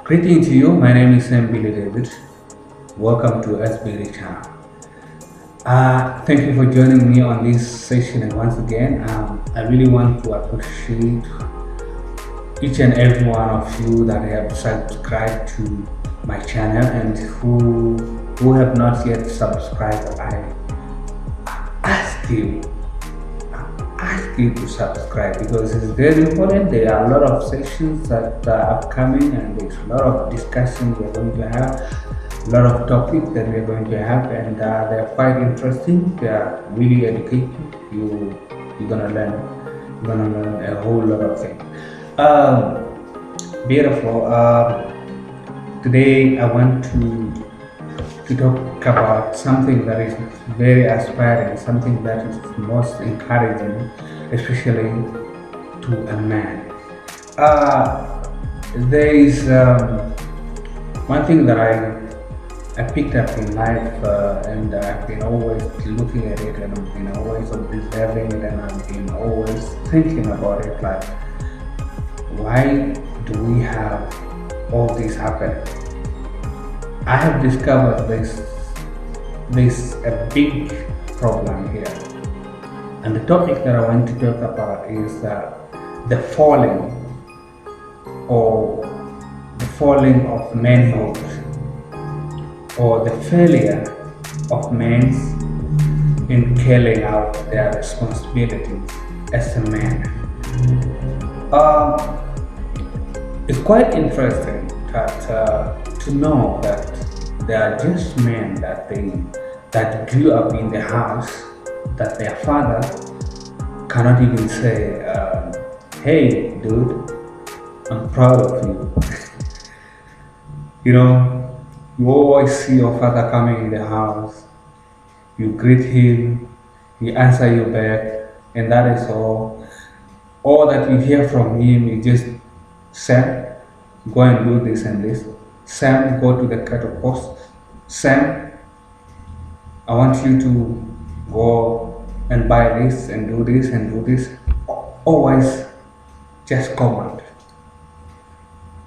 Greeting to you, my name is Billy David. Welcome to SBD channel. Thank you for joining me on this session, and once again, I really want to appreciate each and every one of you that have subscribed to my channel, and who have not yet subscribed. I ask you to subscribe because it's very important. There are a lot of sessions that are upcoming, and there's a lot of discussions we're going to have, a lot of topics that we're going to have, and they're quite interesting. They are really educative. You're gonna learn a whole lot of things. Beautiful. Today I want to talk about something that is very aspiring, something that is most encouraging, especially to a man. There is one thing that I picked up in life, and I've been always looking at it, and I've been always observing it, and I've been always thinking about it, like, why do we have all this happen? I have discovered there's a big problem here, and the topic that I want to talk about is the falling of manhood, or the failure of men in carrying out their responsibilities as a man. It's quite interesting to know that there are just men that grew up in the house that their father cannot even say, hey dude, I'm proud of you. You always see your father coming in the house, you greet him, he answers you back, and that is all. All that you hear from him is just, Sam, go and do this and this. Sam, go to the cattle post. Sam, I want you to go and buy this and do this and do this. Always just command.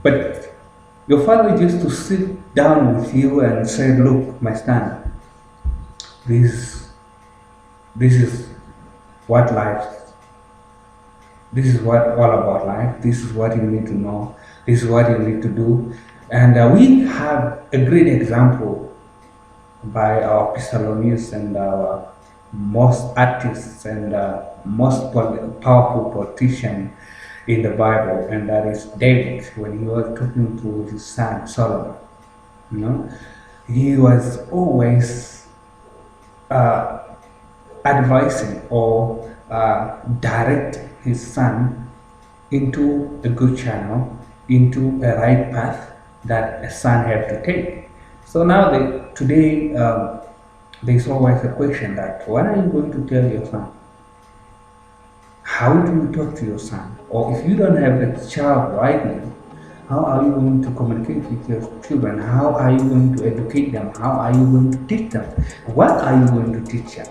But your father used to sit down with you and say, look, my son, this is what life, this is what all about life, this is what you need to know, this is what you need to do. And we have a great example by our Thessalonians and our most artists and most powerful politician in the Bible, and that is David, when he was talking to his son Solomon. He was always advising or directing his son into a good channel, into a right path that a son had to take. So now today there's always a question that, what are you going to tell your son? How do you talk to your son? Or if you don't have a child right now, how are you going to communicate with your children? How are you going to educate them? How are you going to teach them? What are you going to teach them?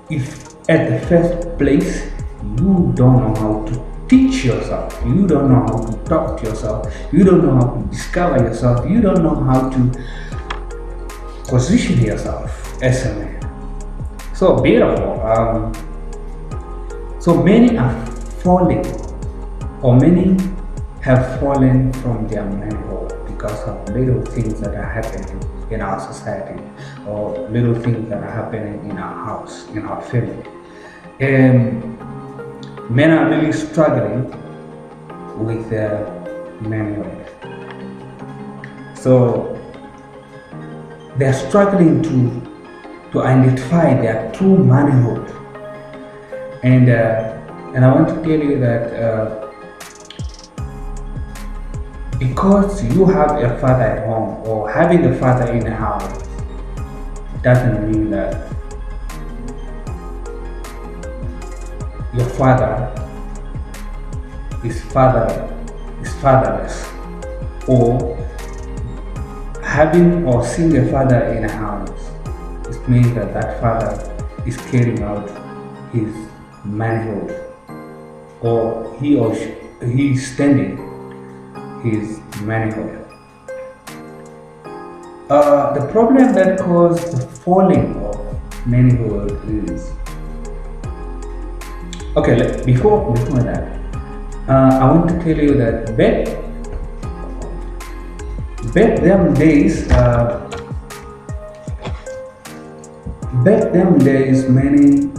If at the first place you don't know how to teach yourself, you don't know how to talk to yourself, you don't know how to discover yourself, you don't know how to position yourself as a man. So beautiful. So many are falling, or many have fallen from their manhood because of little things that are happening in our society, or little things that are happening in our house, in our family. And men are really struggling with their manhood. So they're struggling to identify their true manhood. And I want to tell you that because you have a father at home, or having a father in the house, doesn't mean that your father is fatherless, or having or seeing a father in a house, it means that that father is carrying out his manhood, or he is standing his manhood. The problem that caused the falling of manhood is, okay. Before that, I want to tell you that back them days, many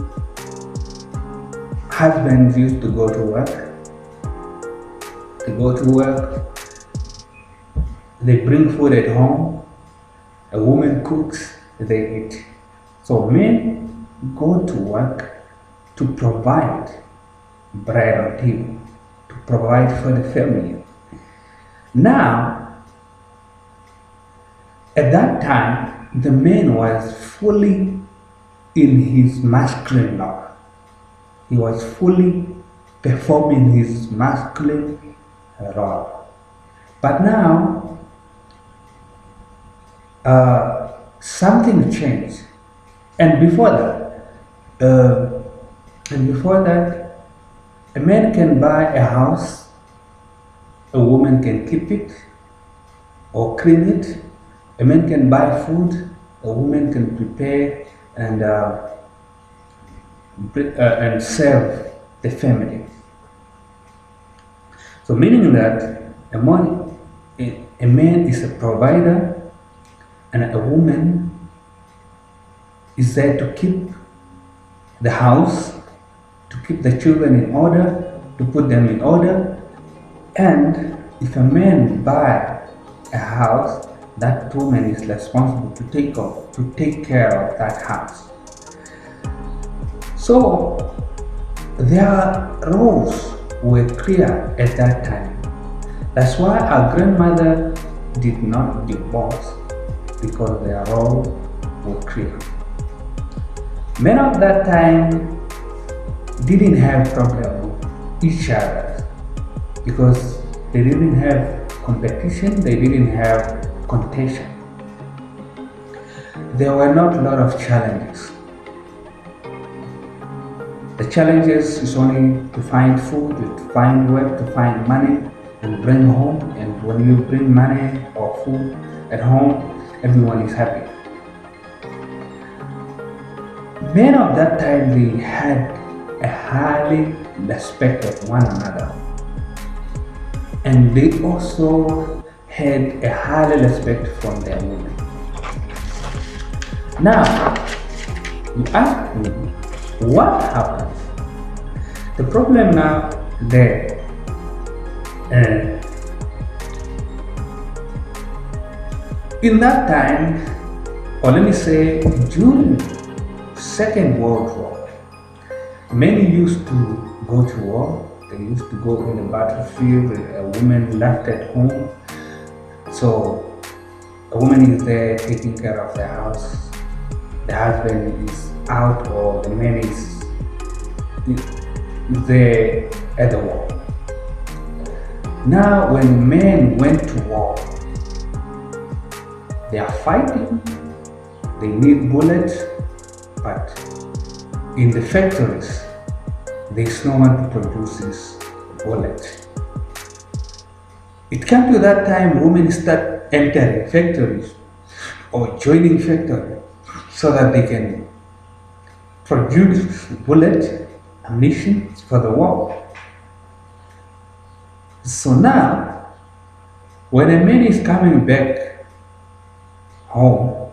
husbands used to go to work. They bring food at home. A woman cooks, they eat. So men go to work to provide bread on table, to provide for the family. Now, at that time, the man was fully in his masculine role. He was fully performing his masculine role. But now, something changed. And before that, a man can buy a house, a woman can keep it or clean it. A man can buy food, a woman can prepare and serve the family. So meaning that a man is a provider, and a woman is there to keep the house, to keep the children in order, to put them in order. And if a man buy a house, that woman is responsible to take care of that house. So their roles were clear at that time. That's why our grandmother did not divorce, because their roles were clear. Men of that time didn't have problem with each other because they didn't have competition, they didn't have contention. There were not a lot of challenges. The challenges is only to find food, to find work, to find money and bring home. And when you bring money or food at home, everyone is happy. Men of that time, they had a highly respect of one another, and they also had a highly respect from their women. Now, you ask me, what happened? The problem now there, in that time, or let me say during Second World War, many used to go to war. They used to go in the battlefield. A woman left at home, so a woman is there taking care of the house. The husband is out, or the man is they at the war. Now, when men went to war, they are fighting, they need bullets, but in the factories, there's no one to produce this bullet. It came to that time women start entering factories or joining factories so that they can produce bullets, ammunition for the war. So now, when a man is coming back home,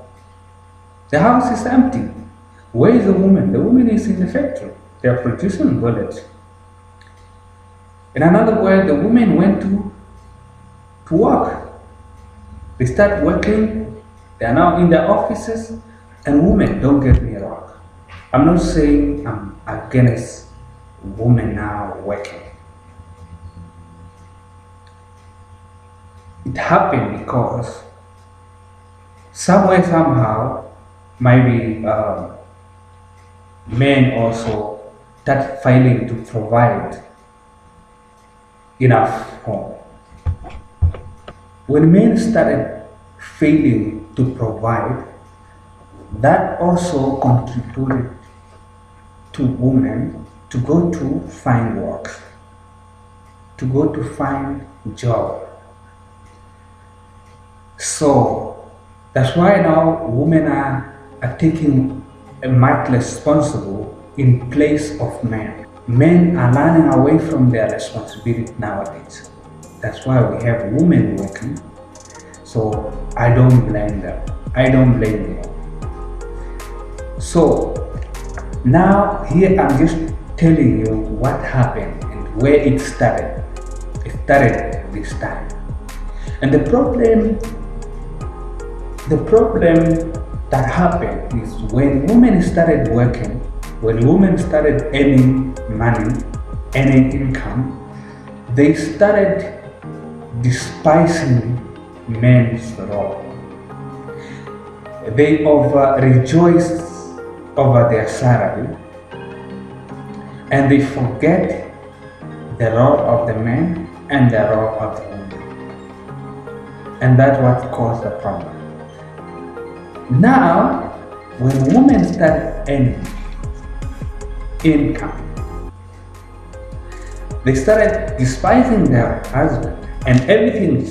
the house is empty. Where is the woman? The woman is in the factory. They are producing bullets. In another word, the women went to work. They start working. They are now in their offices. And women, don't get me wrong. I'm not saying I'm against women now working. It happened because somewhere, somehow, maybe men also start failing to provide enough home. When men started failing to provide, that also contributed to women to go to find work, to go to find job. So that's why now women are taking a much responsible in place of men. Men are running away from their responsibility nowadays. That's why we have women working. So I don't blame them. I don't blame them. So now here I'm just telling you what happened and where it started. It started this time. And the problem that happened is when women started working, when women started earning money, earning income, they started despising men's role. They rejoice over their salary and they forget the role of the man and the role of the woman. And that's what caused the problem. Now, when women start earning income, they started despising their husband and everything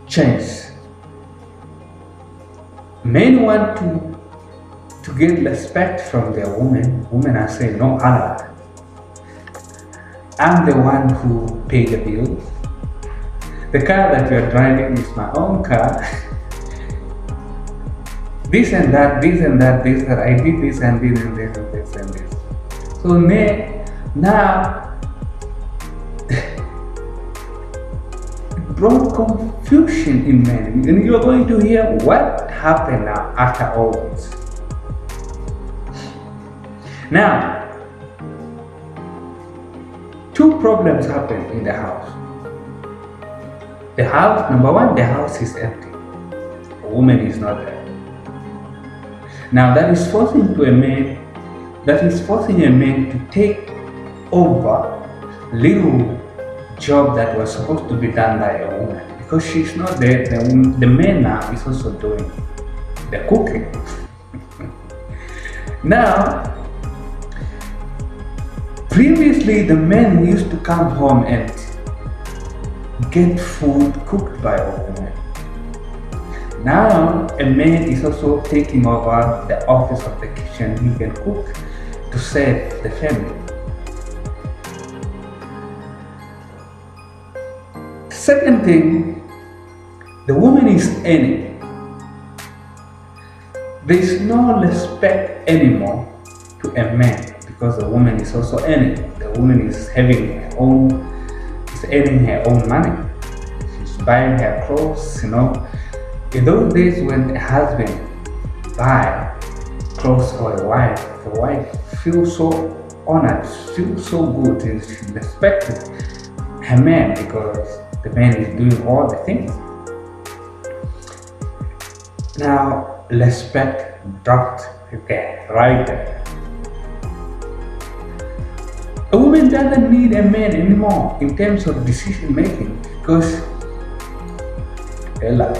changed. Men want to get respect from their women. Women are saying, no, Allah, I'm the one who pays the bills. The car that you're driving is my own car. This and that, this and that, this, and I did this and this and this and this and this. So now it brought confusion in men. And you're going to hear what happened now after all this. Now, two problems happened in the house. The house, number one, the house is empty. A woman is not there. Now that is forcing a man to take over little job that was supposed to be done by a woman. Because she's not there, the man now is also doing the cooking. Now, previously the men used to come home and get food cooked by a woman. Now a man is also taking over the office of the kitchen. He can cook to save the family. Second thing, the woman is earning. There is no respect anymore to a man because the woman is also earning. The woman is earning her own money. She's buying her clothes, In those days when a husband buy clothes for a wife, the wife feels so honored, feels so good, and she respects her man because the man is doing all the things. Now, respect dropped there, right there. A woman doesn't need a man anymore in terms of decision making because, Ella,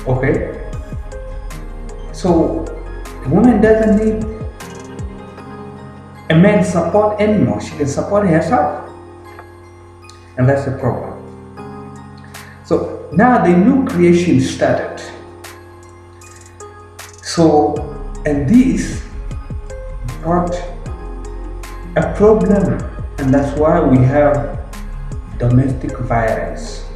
okay, so a woman doesn't need a man's support anymore. She can support herself, and that's the problem. So now the new creation started. So, and this brought a problem, and that's why we have domestic violence.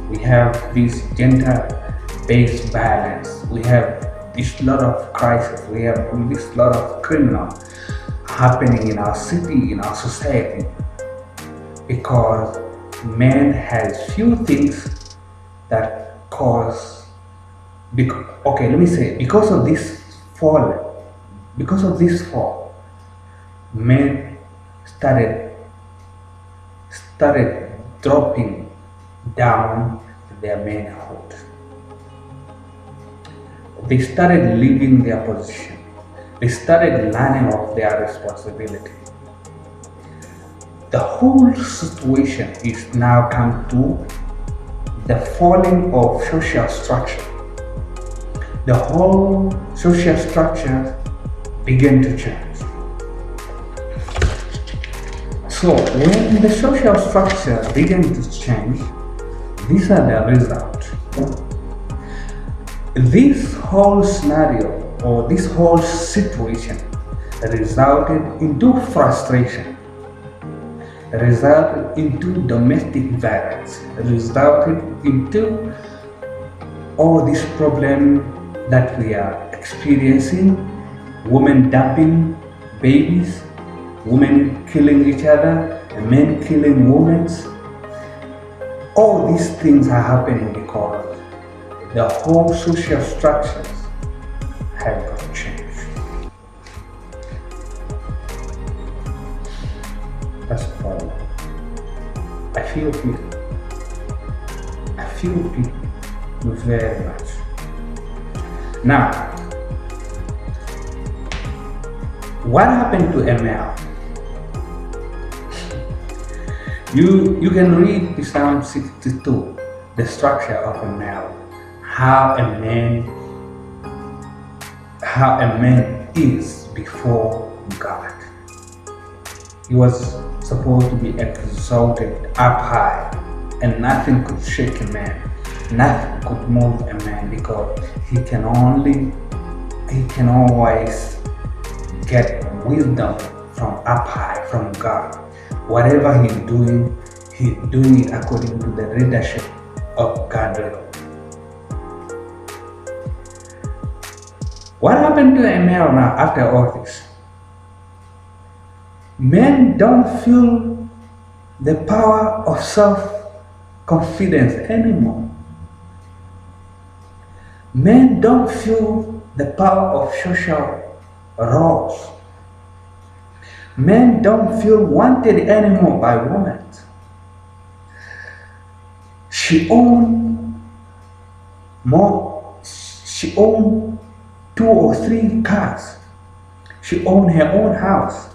We have this gender-based violence. We have this lot of crisis. We have this lot of criminal happening in our city, in our society, because man has few things that cause. Okay, let me say, because of this fall, men started dropping down their manhood. They started leaving their position. They started learning of their responsibility. The whole situation is now come to the falling of social structure. The whole social structure began to change. So when the social structure began to change, these are the results. This whole scenario or this whole situation resulted into frustration, resulted into domestic violence, resulted into all this problem that we are experiencing, women dumping babies, women killing each other, and men killing women. All these things are happening because the whole social structures have got changed. That's the problem. I feel people very much. Now, what happened to ML? You can read Psalm 62, the structure of a male, how a man is before God. He was supposed to be exalted up high, and nothing could shake a man, nothing could move a man, because he can always get wisdom from up high, from God. Whatever he's doing it according to the leadership of God. What happened to a male now after all this? Men don't feel the power of self-confidence anymore. Men don't feel the power of social roles. Men don't feel wanted anymore by women. She owned 2 or 3 cars. She owned her own house.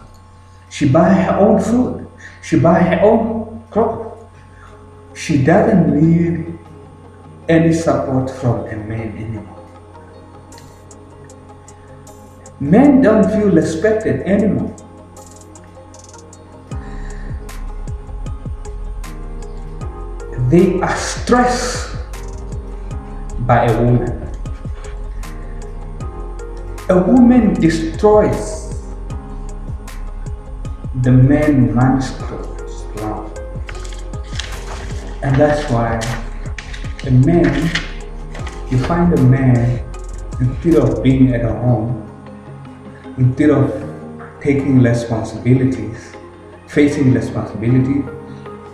She buy her own food. She buy her own clothes. She doesn't need any support from a man anymore. Men don't feel respected anymore. They are stressed by a woman. A woman destroys the man's manuscript, and that's why you find a man, instead of being at home, instead of taking responsibilities, facing responsibility,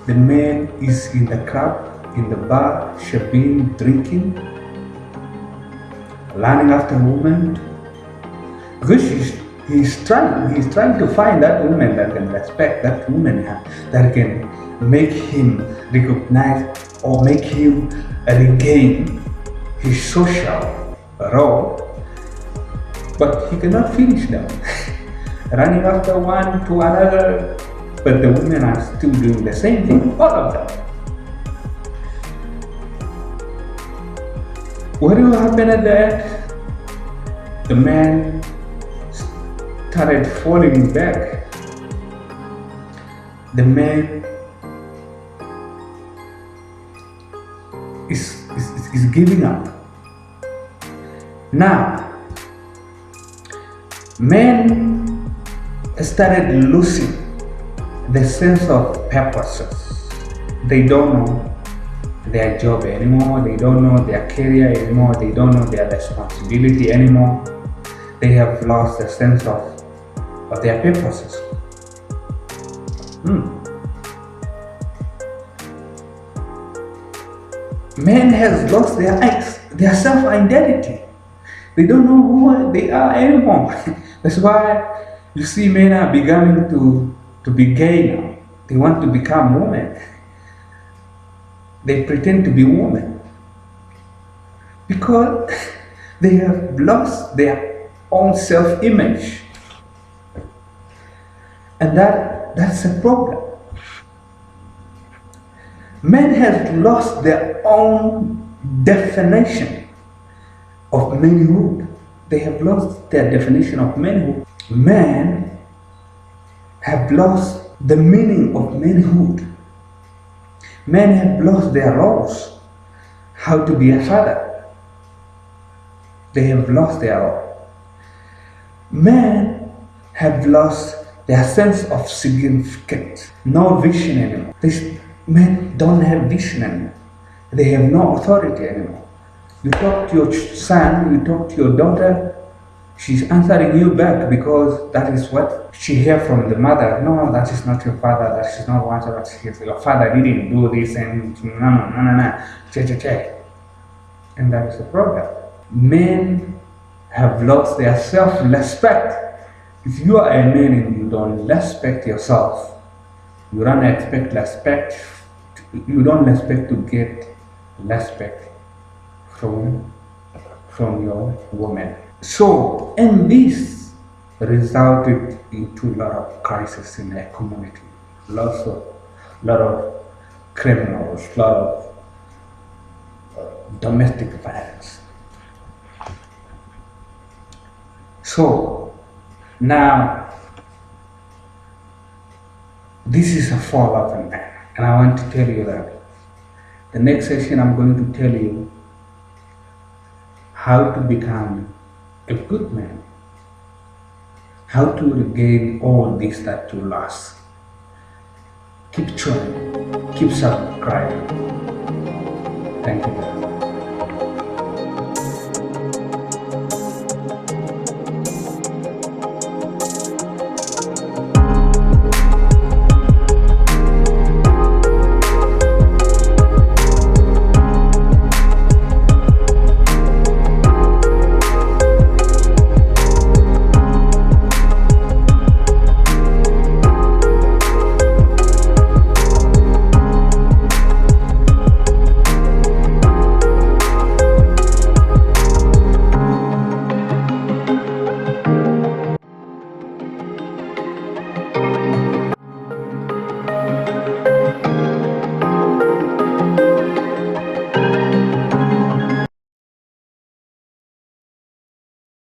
the man is in the club, in the bar, shopping, drinking, running after women, because he's trying to find that woman that can respect that woman, that can make him recognize or make him regain his social role, but he cannot finish them. running after one to another, but the women are still doing the same thing, all of them. What will happen at the end? The man started falling back. The man is giving up. Now, men started losing the sense of purposes. They don't know their job anymore. They don't know their career anymore. They don't know their responsibility anymore. They have lost the sense of their purposes. Men has lost their self-identity. They don't know who they are anymore. That's why you see men are beginning to be gay now. They want to become women. They pretend to be women because they have lost their own self-image, and that's a problem. Men have lost their own definition of manhood. They have lost their definition of manhood. Men have lost the meaning of manhood. Men have lost their roles, how to be a father. They have lost their role. Men have lost their sense of significance, no vision anymore. These men don't have vision anymore. They have no authority anymore. You talk to your son, you talk to your daughter, she's answering you back because that is what she hears from the mother. No, that is not your father, that is not what your father didn't do this, and and that is the problem. Men have lost their self-respect. If you are a man and you don't respect yourself, you don't expect respect, you don't expect to get respect from your woman. So, and this resulted into a lot of crisis in the community, lot of criminals, lot of domestic violence. So now this is a fall of a man, and I want to tell you that the next session I'm going to tell you how to become a good man, how to regain all this that you lost. Keep trying, keep subscribing. Thank you.